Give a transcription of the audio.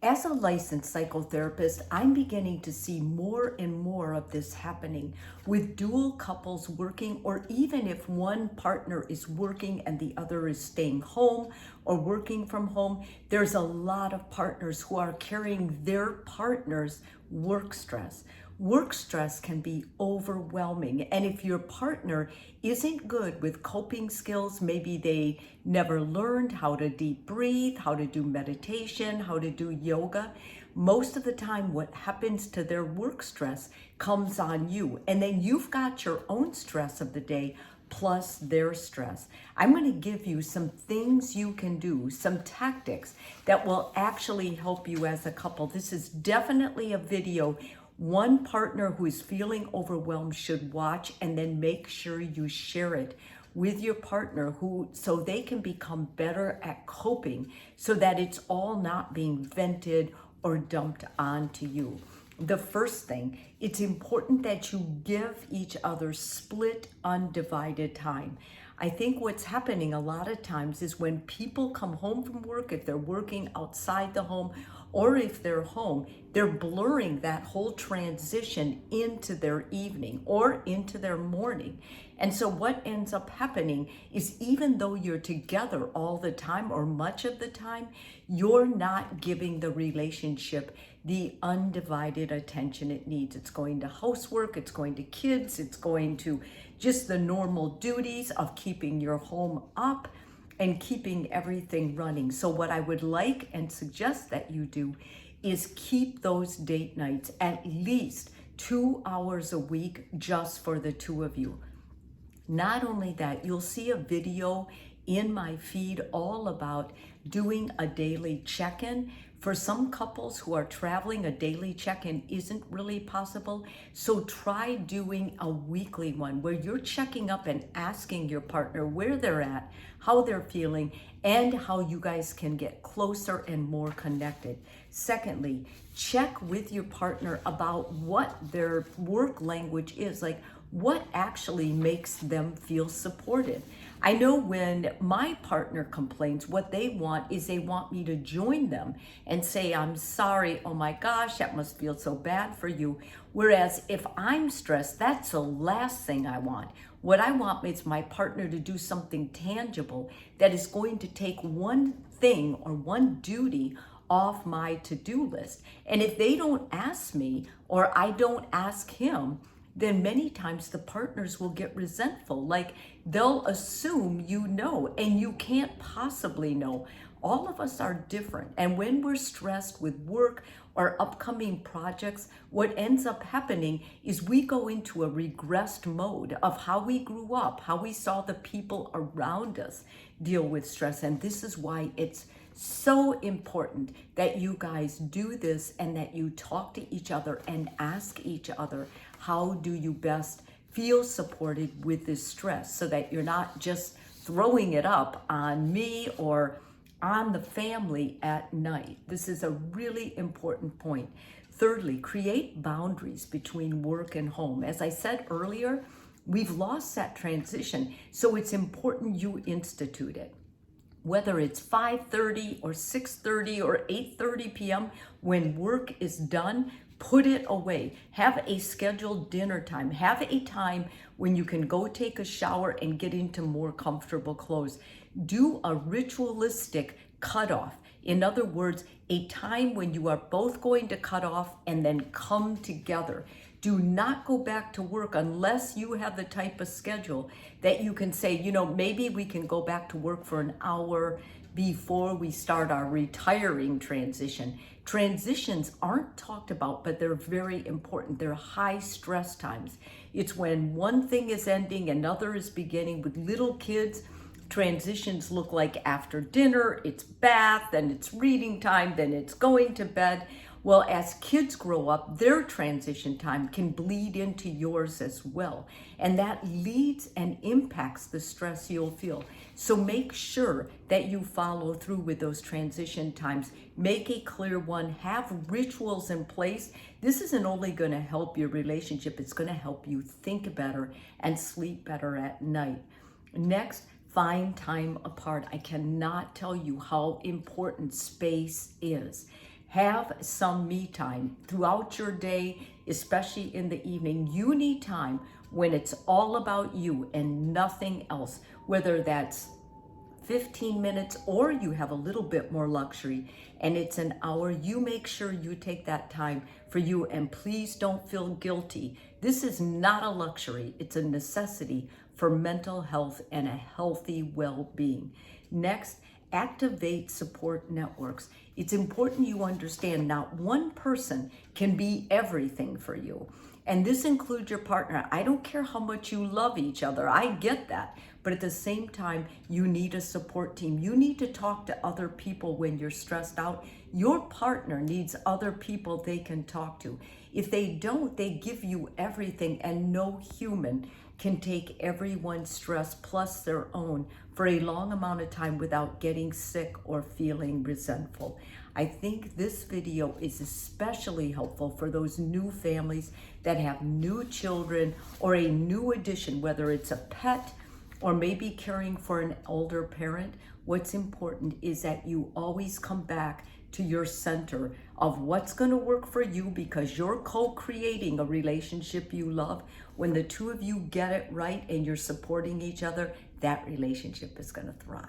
As a licensed psychotherapist, I'm beginning to see more and more of this happening with dual couples working, or even if one partner is working and the other is staying home or working from home. There's a lot of partners who are carrying their partner's work stress. Work stress can be overwhelming, and if your partner isn't good with coping skills, maybe they never learned how to deep breathe, how to do meditation, how to do yoga, most of the time what happens to their work stress comes on you, and then you've got your own stress of the day plus their stress. I'm going to give you some things you can do, some tactics that will actually help you as a couple. This is definitely a video one partner who is feeling overwhelmed should watch, and then make sure you share it with your partner so they can become better at coping, so that it's all not being vented or dumped onto you. The first thing, it's important that you give each other split, undivided time. I think what's happening a lot of times is when people come home from work, if they're working outside the home or if they're home, they're blurring that whole transition into their evening or into their morning. And so what ends up happening is, even though you're together all the time or much of the time, you're not giving the relationship the undivided attention it needs. It's going to housework, it's going to kids, it's going to just the normal duties of keeping your home up and keeping everything running. So what I would like and suggest that you do is keep those date nights at least 2 hours a week just for the two of you. Not only that, you'll see a video in my feed all about doing a daily check-in. For some couples who are traveling, a daily check-in isn't really possible. So try doing a weekly one where you're checking up and asking your partner where they're at, how they're feeling, and how you guys can get closer and more connected. Secondly, check with your partner about what their work language is, like what actually makes them feel supported. I know when my partner complains, what they want is they want me to join them and say, I'm sorry, oh my gosh, that must feel so bad for you. Whereas if I'm stressed, that's the last thing I want. What I want is my partner to do something tangible that is going to take one thing or one duty off my to-do list. And if they don't ask me or I don't ask him, then many times the partners will get resentful. Like they'll assume you know, and you can't possibly know. All of us are different. And when we're stressed with work or upcoming projects, what ends up happening is we go into a regressed mode of how we grew up, how we saw the people around us deal with stress. And this is why it's so important that you guys do this and that you talk to each other and ask each other, how do you best feel supported with this stress, so that you're not just throwing it up on me or on the family at night. This is a really important point. Thirdly, create boundaries between work and home. As I said earlier, we've lost that transition, so it's important you institute it. Whether it's 5:30 or 6:30 or 8:30 p.m., when work is done, put it away. Have a scheduled dinner time. Have a time when you can go take a shower and get into more comfortable clothes. Do a ritualistic cutoff. In other words, a time when you are both going to cut off and then come together. Do not go back to work unless you have the type of schedule that you can say, maybe we can go back to work for an hour before we start our retiring transition. Transitions aren't talked about, but they're very important. They're high stress times. It's when one thing is ending, another is beginning. With little kids, transitions look like after dinner, it's bath, then it's reading time, then it's going to bed. Well, as kids grow up, their transition time can bleed into yours as well. And that leads and impacts the stress you'll feel. So make sure that you follow through with those transition times. Make a clear one. Have rituals in place. This isn't only going to help your relationship, it's going to help you think better and sleep better at night. Next, find time apart. I cannot tell you how important space is. Have some me time throughout your day, especially in the evening. You need time when it's all about you and nothing else, whether that's 15 minutes or you have a little bit more luxury and it's an hour. You make sure you take that time for you, and please don't feel guilty. This is not a luxury, it's a necessity for mental health and a healthy well-being. Next, activate support networks. It's important you understand not one person can be everything for you. And this includes your partner. I don't care how much you love each other. I get that. But at the same time, you need a support team. You need to talk to other people when you're stressed out. Your partner needs other people they can talk to. If they don't, they give you everything, and no human can take everyone's stress plus their own for a long amount of time without getting sick or feeling resentful. I think this video is especially helpful for those new families that have new children or a new addition, whether it's a pet or maybe caring for an older parent. What's important is that you always come back to your center of what's going to work for you, because you're co-creating a relationship you love. When the two of you get it right and you're supporting each other, that relationship is going to thrive.